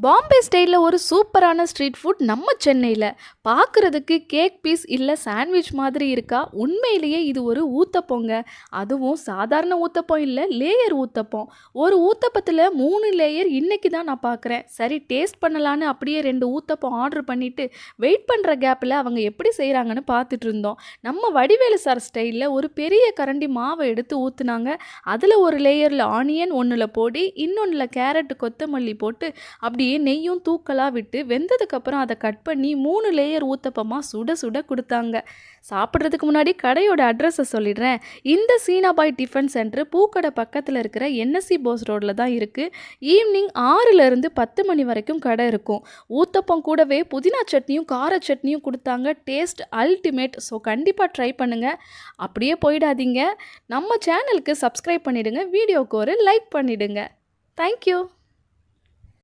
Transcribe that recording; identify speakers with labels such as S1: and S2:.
S1: பாம்பே ஸ்டைலில் ஒரு சூப்பரான ஸ்ட்ரீட் ஃபுட் நம்ம சென்னையில் பார்க்குறதுக்கு கேக் பீஸ் இல்லை சாண்ட்விச் மாதிரி இருக்கா. உண்மையிலேயே இது ஒரு ஊத்தப்போங்க. அதுவும் சாதாரண ஊத்தப்பம் இல்லை, லேயர் ஊத்தப்பம். ஒரு ஊத்தப்பத்தில் 3 லேயர் இன்னைக்கு தான் நான் பார்க்குறேன். சரி, டேஸ்ட் பண்ணலான்னு அப்படியே 2 ஊத்தப்பம் ஆர்டர் பண்ணிவிட்டு வெயிட் பண்ணுற கேப்பில் அவங்க எப்படி செய்கிறாங்கன்னு பார்த்துட்டு இருந்தோம். நம்ம வடிவேலு சார் ஸ்டைலில் ஒரு பெரிய கரண்டி மாவை எடுத்து ஊற்றுனாங்க. அதில் ஒரு லேயரில் ஆனியன், ஒன்றில் பொடி, இன்னொன்றில் கேரட்டு, கொத்தமல்லி போட்டு அப்படியே நெய்யும் தூக்கலாக விட்டு வெந்ததுக்கப்புறம் அதை கட் பண்ணி 3 லேயர் ஊத்தப்பமாக சுட சுட கொடுத்தாங்க. சாப்பிட்றதுக்கு முன்னாடி கடையோட அட்ரஸை சொல்லிடுறேன். இந்த சீனாபாய் டிஃபன் சென்டர் பூக்கடை பக்கத்தில் இருக்கிற என்எஸ்சி போஸ் ரோடில் தான் இருக்குது. ஈவினிங் 6லேருந்து 10 மணி வரைக்கும் கடை இருக்கும். ஊத்தப்பம் கூடவே புதினா சட்னியும் கார சட்னியும் கொடுத்தாங்க. Taste ultimate. ஸோ கண்டிப்பாக ட்ரை பண்ணுங்கள். அப்படியே போயிடாதீங்க. நம்ம சேனலுக்கு சப்ஸ்கிரைப் பண்ணிவிடுங்க. வீடியோவுக்கு ஒரு லைக் பண்ணிவிடுங்க. தேங்க்யூ.